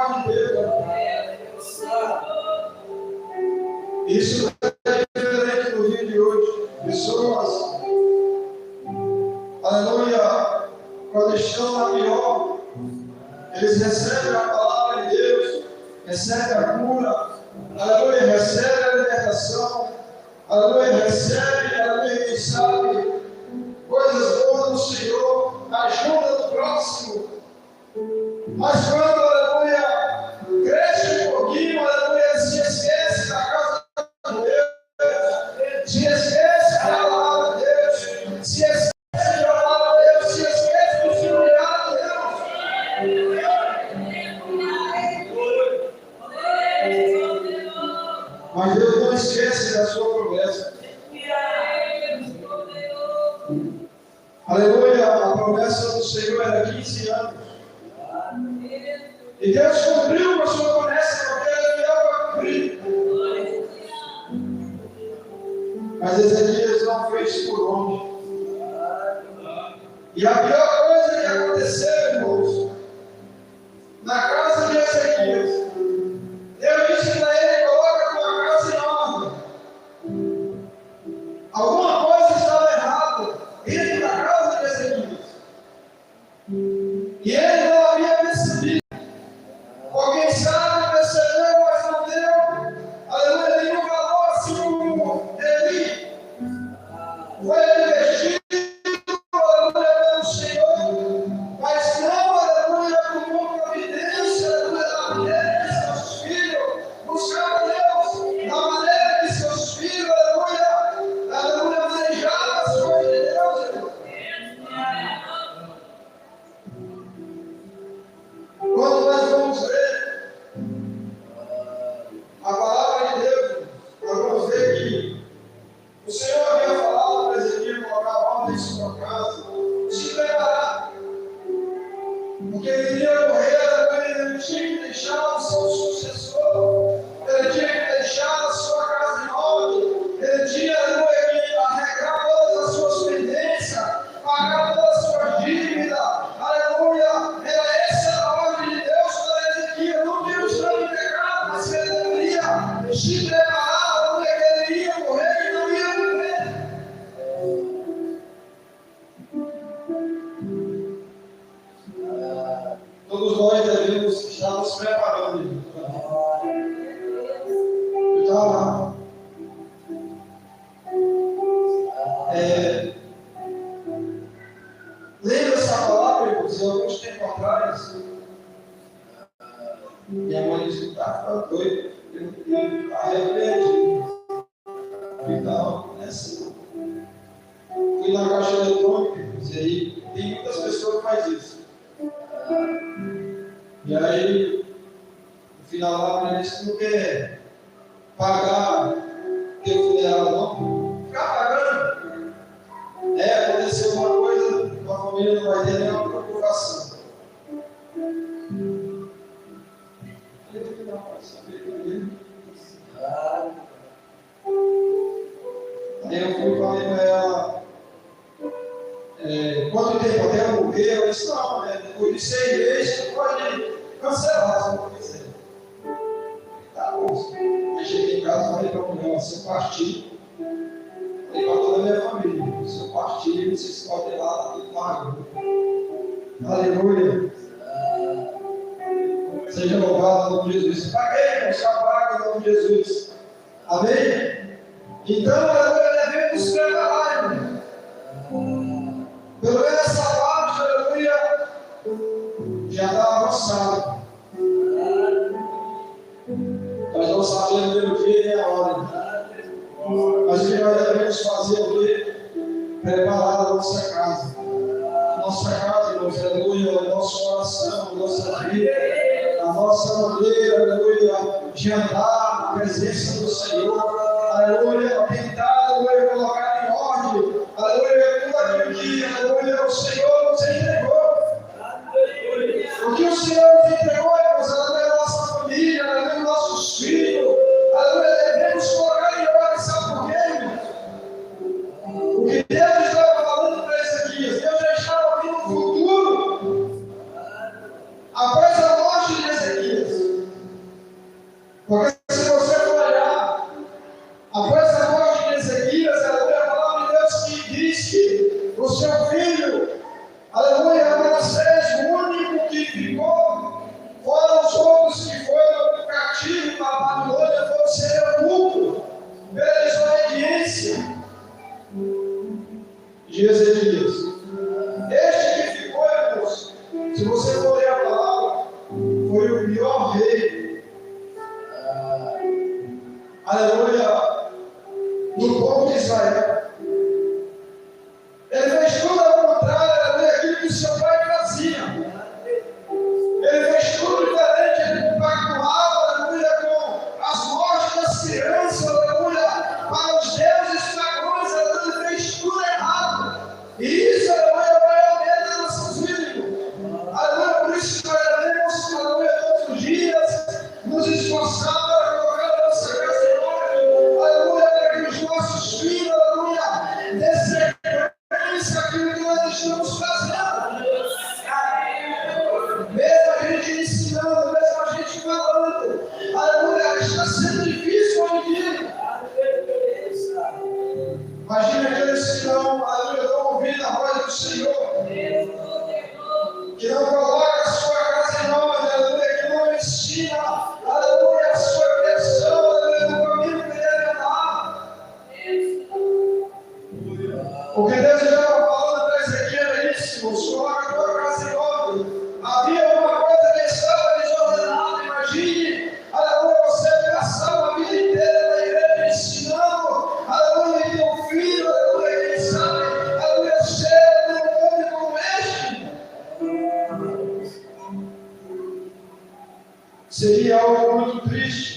misericórdia de Deus. Isso é diferente do dia de hoje. Pessoas, aleluia, quando estão na pior, eles recebem a palavra de Deus, recebem a cura, aleluia, recebem a libertação, aleluia, recebem, aleluia, quem sabe, coisas boas do Senhor, ajuda do próximo. Mas quando, aleluia, cresce um pouquinho, aleluia, se esquece da casa de Deus, se esquece da palavra de Deus, se esquece da palavra de Deus, se esquece do familiar de Deus. Mas Deus não esquece da sua promessa. Aleluia, a promessa do Senhor era 15 anos. E Deus cumpriu com a sua promessa, porque Ele é fiel para cumprir. Mas Ezequias não fez por onde. E a pior coisa que aconteceu, irmãos, na casa de Ezequias, Deus disse para ele: coloca a tua casa em ordem. Alguma coisa estava errada dentro da casa de Ezequias. E ele não havia percebido. Alguém sabe, percebeu, mas não deu. Aleluia, nenhum valor assim como ele. Foi investido, aleluia, pelo Senhor. Mas não, aleluia, com providência, aleluia, da maneira que seus filhos buscavam Deus, da maneira que seus filhos, aleluia, manejavam as coisas de Deus, irmão. Quando nós vamos ver a palavra de Deus, nós vamos ver que o Senhor havia falado para Ezequiel colocar ordem em sua casa, se preparar, porque ele iria morrer, ele tinha que deixar o seu sucessor, ele tinha que deixar a sua casa em ordem, ele tinha que arregrar todas as suas pendências, pagar todas as suas dívidas, aleluia, era essa a ordem de Deus para Ezequiel, não que ele estava em pecado, mas que ele deveria se preparar, aleluia, que ele ia morrer e não ia viver. Todos nós devemos estar nos preparando. Eu estava lá. Lembra essa palavra, irmãos? Alguns tempos atrás, minha mãe disse que estava doido, eu arrependi. Então, assim, fui na caixa eletrônica, e aí tem muitas pessoas que fazem isso. E aí, no final lá, a mulher disse que não quer pagar teu funeral, não. Ficar pagando. Aconteceu uma coisa, a família não vai ter nenhuma preocupação. Eu não posso saber dele. Aí eu fui e falei para ela, quanto tempo até eu morrer? Eu disse, não, depois de 6 meses você pode cancelar se não quiser. Tá bom. Aí cheguei em casa e falei para a mulher, se eu partir, falei para toda a minha família, se eu partir, vocês podem ir lá, tudo pago. Aleluia. Seja louvado o nome de Jesus. Paguei, já paga o nome de Jesus. Amém? Então, aleluia, devemos nos preparar, irmão. Pelo menos essa parte, aleluia, já está avançada. Nós não sabemos nem o dia nem a hora. Mas o que nós devemos fazer é o quê? Preparar a nossa casa. A nossa casa, irmãos, aleluia, o nosso coração, a nossa vida, a nossa maneira, aleluia, de andar na presença do Senhor. Aleluia, tentar, aleluia, colocar em ordem, aleluia, tudo aquilo que, aleluia, o Senhor nos entregou. O que o Senhor nos entregou, irmãos, aleluia, a nossa família, aleluia, nossos filhos, aleluia, devemos colocar em ordem, sabe por quê, irmãos? O que Deus estava falando para Ezequias, Deus já estava vendo o futuro após a morte de Ezequias. Porque se você for olhar, após a morte de Ezequias, aleluia, a palavra de Deus que diz que o seu filho, aleluia, Manassés, o único que ficou, foram os outros que foram cativos para a Babilônia, foram ser eunuco pela desobediência de Ezequias. Este que ficou, irmãos, se você for ler a palavra, foi o pior rei, aleluia, do povo de Israel. Ele fez tudo ao contrário, aleluia, aquilo que o seu pai fazia. Ele fez tudo diferente, ele compactuava, aleluia, com as mortes das crianças, aleluia, para os deuses pagãos, aleluia, ele fez tudo errado. E isso, aleluia, vai ao meio das nossas vidas. Aleluia, por isso que nós devemos, aleluia, todos os dias, nos esforçar para colocar a nossa casa em ordem, aleluia, para que os nossos filhos, aleluia, dê sequência àquilo que nós estamos fazendo. Mesmo a gente ensinando, mesmo a gente falando, aleluia, está sendo difícil hoje em dia. Imagina aqueles que não, aleluia, não ouvindo a voz do Senhor, que não coloca a sua casa em ordem, aleluia, que não ensina, aleluia, a sua criação, aleluia, no caminho que deve andar. O que Deus estava falando para Ezequiel é isso: coloca a tua casa em ordem. Havia uma coisa que estava desordenada. Imagine, aleluia, você passava a vida inteira na igreja ensinando, aleluia, e teu filho, aleluia, quem sabe, aleluia, ser um homem como este. Seria algo muito triste.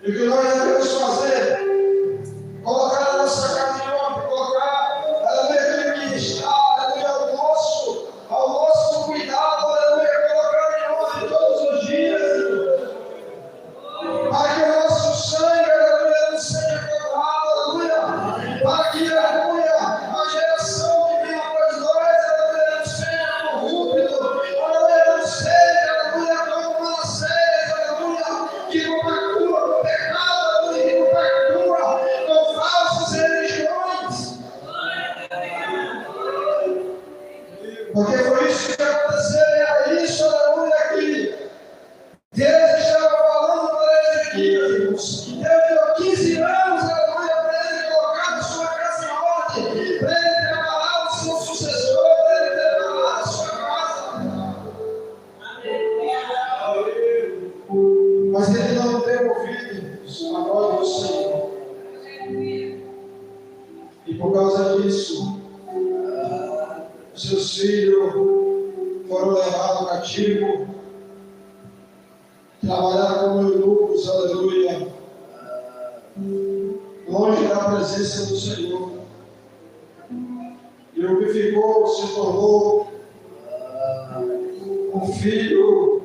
E o que nós devemos fazer? Colocar a nossa casa em ordem, colocar, aleluia, aquilo que está, aleluia, ao nosso cuidado, aleluia, colocar em ordem todos os dias, para que o nosso sangue, aleluia, não seja quebrado, aleluia, para que, aleluia, a geração que vem após nós, aleluia, não seja corrupta, aleluia, não seja, aleluia, como Manassés, aleluia, que compactua com o pecado, aleluia, que compactua com falsas religiões. Porque foi isso que aconteceu, era isso, aleluia, que Deus estava falando para Ezequias, irmãos. Deus deu 15 anos, aleluia, para ele colocar a sua casa em ordem, para ele preparar o seu sucessor, para ele preparar a sua casa. Mas ele não deu ouvidos à voz do Senhor. E por causa disso, seus filhos foram levados cativo, trabalharam como eunucos, aleluia, longe da presença do Senhor. E o que ficou se tornou um filho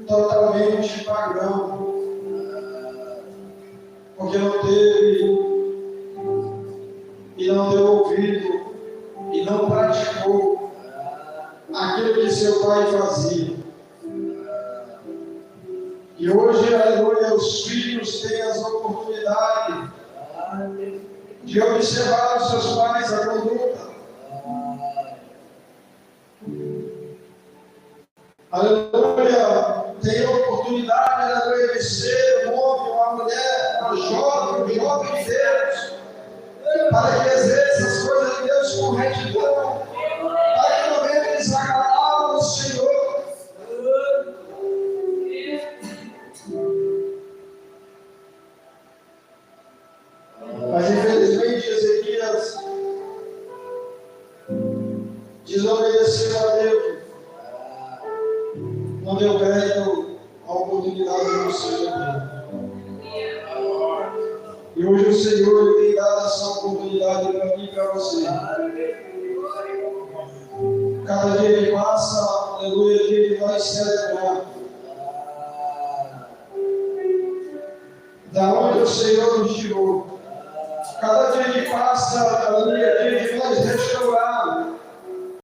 totalmente pagão, porque não teve e não deu ouvido e não praticou aquilo que seu pai fazia. E hoje, aleluia, os filhos têm as oportunidades de observar os seus pais, a conduta. Aleluia, tem a oportunidade, aleluia, de ser um homem, uma mulher, um jovem de Deus, para que exerça as coisas de Deus com retidão, para que não venha desagradar ao Senhor. Mas infelizmente Ezequias desobedeceu a Deus, não deu crédito à oportunidade do Senhor. E hoje o Senhor ele tem dado essa oportunidade para mim e para você. Cada dia que passa, aleluia, a gente vai celebrar. Da onde o Senhor nos tirou. Cada dia que passa, aleluia, a gente vai restaurar